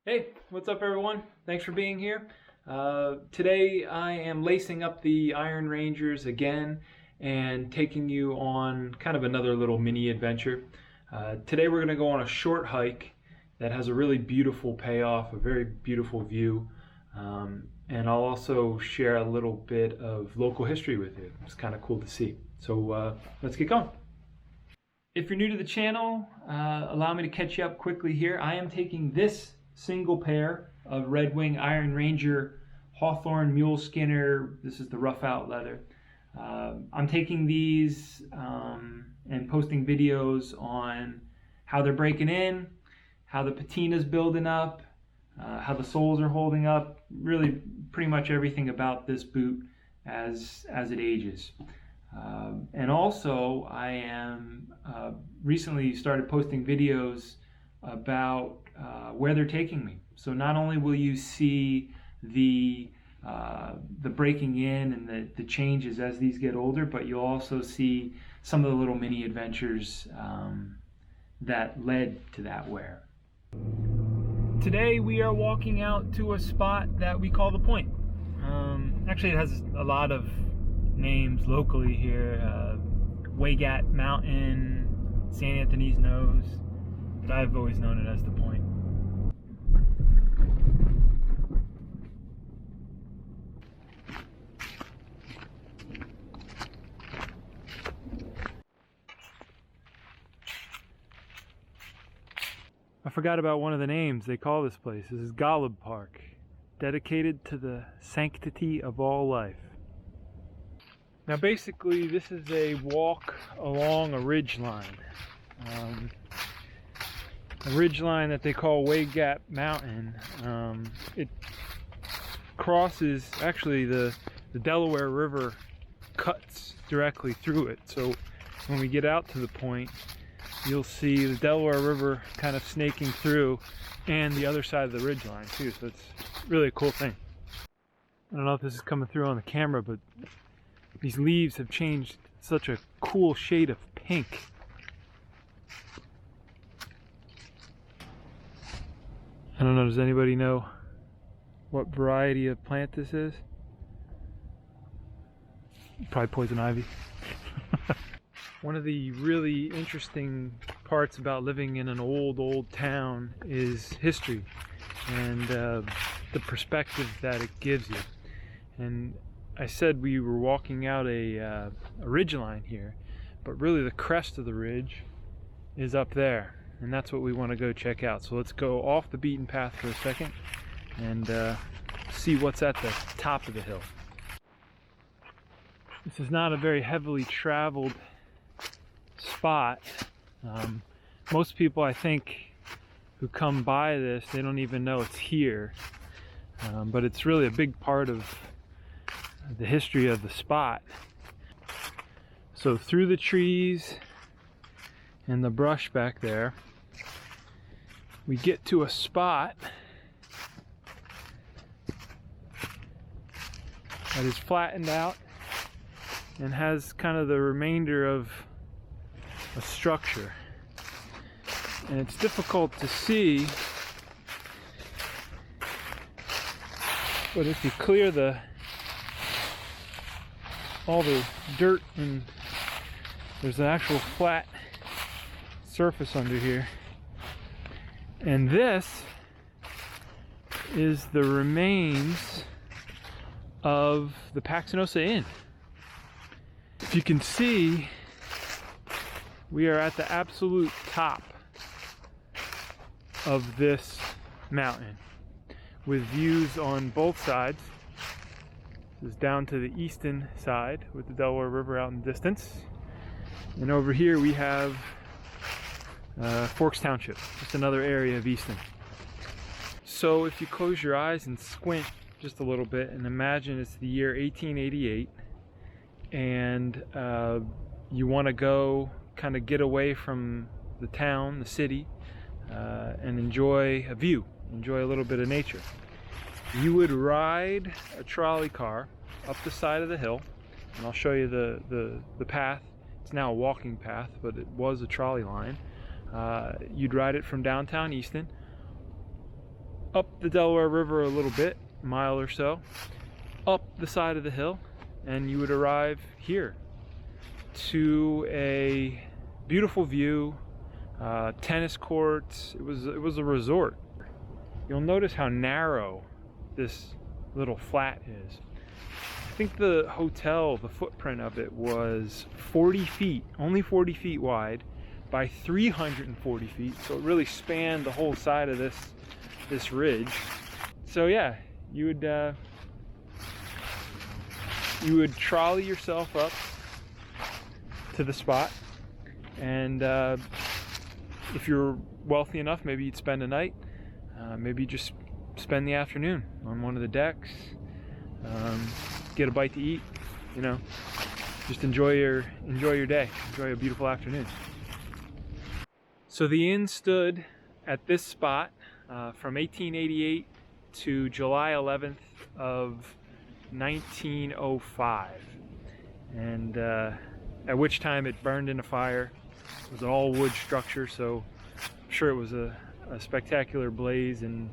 Hey, what's up everyone? Thanks for being here. Today I am lacing up the Iron Rangers again and taking you on kind of another little mini adventure. Today we're going to go on a short hike that has a really beautiful payoff, a very beautiful view, and I'll also share a little bit of local history with you. It's kind of cool to see. So let's get going. If you're new to the channel, allow me to catch you up quickly here. I am taking this single pair of Red Wing Iron Ranger Hawthorne Muleskinner. This is the rough out leather. I'm taking these and posting videos on how they're breaking in, how the patina's building up, how the soles are holding up, really pretty much everything about this boot as it ages. And also I am recently started posting videos about where they're taking me. So not only will you see the breaking in and the changes as these get older, but you'll also see some of the little mini adventures that led to that wear. Today we are walking out to a spot that we call the Point. Actually it has a lot of names locally here. Waygat Mountain, St. Anthony's Nose, but I've always known it as the Point. I forgot about one of the names they call this place. This is Golub Park, dedicated to the sanctity of all life. Now basically this is a walk along a ridge line. A ridge line that they call Waygat Mountain. It crosses, actually the Delaware River cuts directly through it. So when we get out to the Point, you'll see the Delaware River kind of snaking through and the other side of the ridge line too. So it's really a cool thing. I don't know if this is coming through on the camera, but these leaves have changed such a cool shade of pink. I don't know, does anybody know what variety of plant this is? Probably poison ivy. One of the really interesting parts about living in an old town is history and the perspective that it gives you. And I said we were walking out a ridge line here, but really the crest of the ridge is up there, and that's what we want to go check out. So let's go off the beaten path for a second and see what's at the top of the hill. This is not a very heavily traveled spot. Most people, I think, who come by this, they don't even know it's here, but it's really a big part of the history of the spot. So through the trees and the brush back there, we get to a spot that is flattened out and has kind of the remainder of a structure. And it's difficult to see, but if you clear all the dirt, and there's an actual flat surface under here, and this is the remains of the Paxinosa Inn. If you can see, we are at the absolute top of this mountain with views on both sides. This is down to the eastern side with the Delaware River out in the distance. And over here we have Forks Township, just another area of Easton. So if you close your eyes and squint just a little bit and imagine it's the year 1888 and you want to go kind of get away from the town, the city, and enjoy a view, enjoy a little bit of nature. You would ride a trolley car up the side of the hill, and I'll show you the path. It's now a walking path, but it was a trolley line. You'd ride it from downtown Easton up the Delaware River a little bit, a mile or so, up the side of the hill, and you would arrive here to a beautiful view, tennis courts. It was a resort. You'll notice how narrow this little flat is. I think the hotel, the footprint of it was 40 feet, only 40 feet wide by 340 feet. So it really spanned the whole side of this ridge. So yeah, you would trolley yourself up to the spot, and if you're wealthy enough, maybe you'd spend a night, maybe just spend the afternoon on one of the decks, get a bite to eat, you know, just enjoy your day, enjoy a beautiful afternoon. So the inn stood at this spot from 1888 to July 11th of 1905, and at which time it burned in a fire. It was an all-wood structure, so I'm sure it was a spectacular blaze, and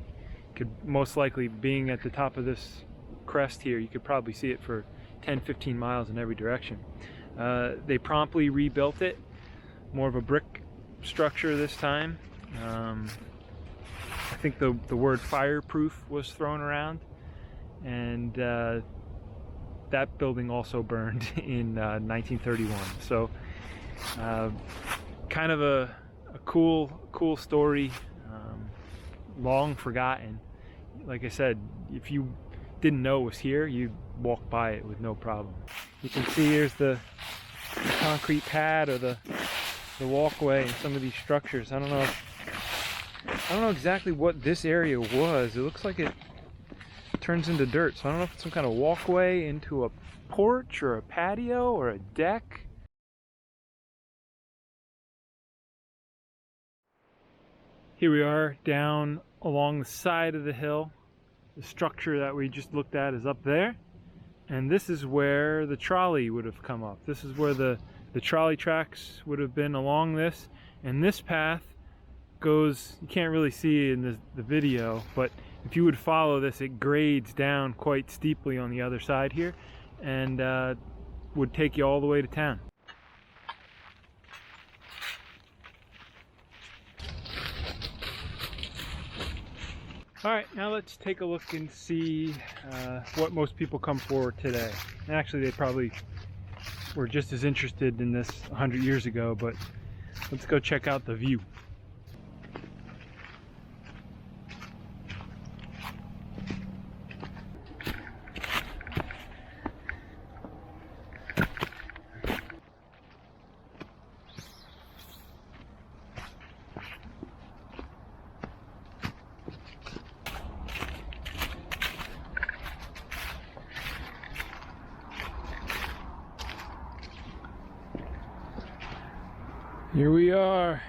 could most likely, being at the top of this crest here, you could probably see it for 10-15 miles in every direction. They promptly rebuilt it, more of a brick structure this time. I think the word fireproof was thrown around, and that building also burned in 1931. So kind of a cool story, long forgotten. Like I said, if you didn't know it was here, you'd walk by it with no problem. You can see here's the concrete pad, or the walkway, and some of these structures. I don't know exactly what this area was. It looks like it turns into dirt, so I don't know if it's some kind of walkway into a porch or a patio or a deck. Here we are down along the side of the hill. The structure that we just looked at is up there, and this is where the trolley would have come up. This is where the trolley tracks would have been along this, and this path goes, you can't really see in the video, but if you would follow this, it grades down quite steeply on the other side here, and would take you all the way to town. All right, now let's take a look and see what most people come for today. And actually, they probably were just as interested in this 100 years ago, but let's go check out the view. Here we are.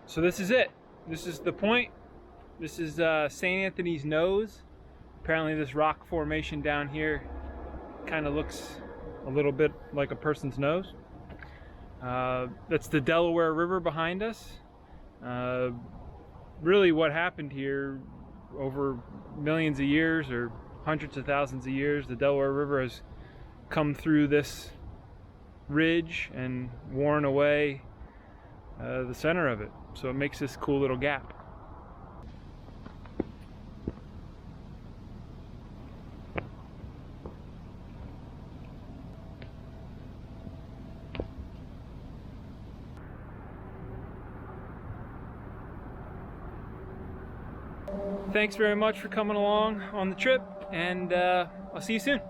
So this is it. This is the point. This is St. Anthony's Nose. Apparently this rock formation down here kind of looks a little bit like a person's nose. That's the Delaware River behind us. Really what happened here over millions of years, or hundreds of thousands of years, the Delaware River has come through this ridge and worn away the center of it. So it makes this cool little gap. Thanks very much for coming along on the trip, and I'll see you soon.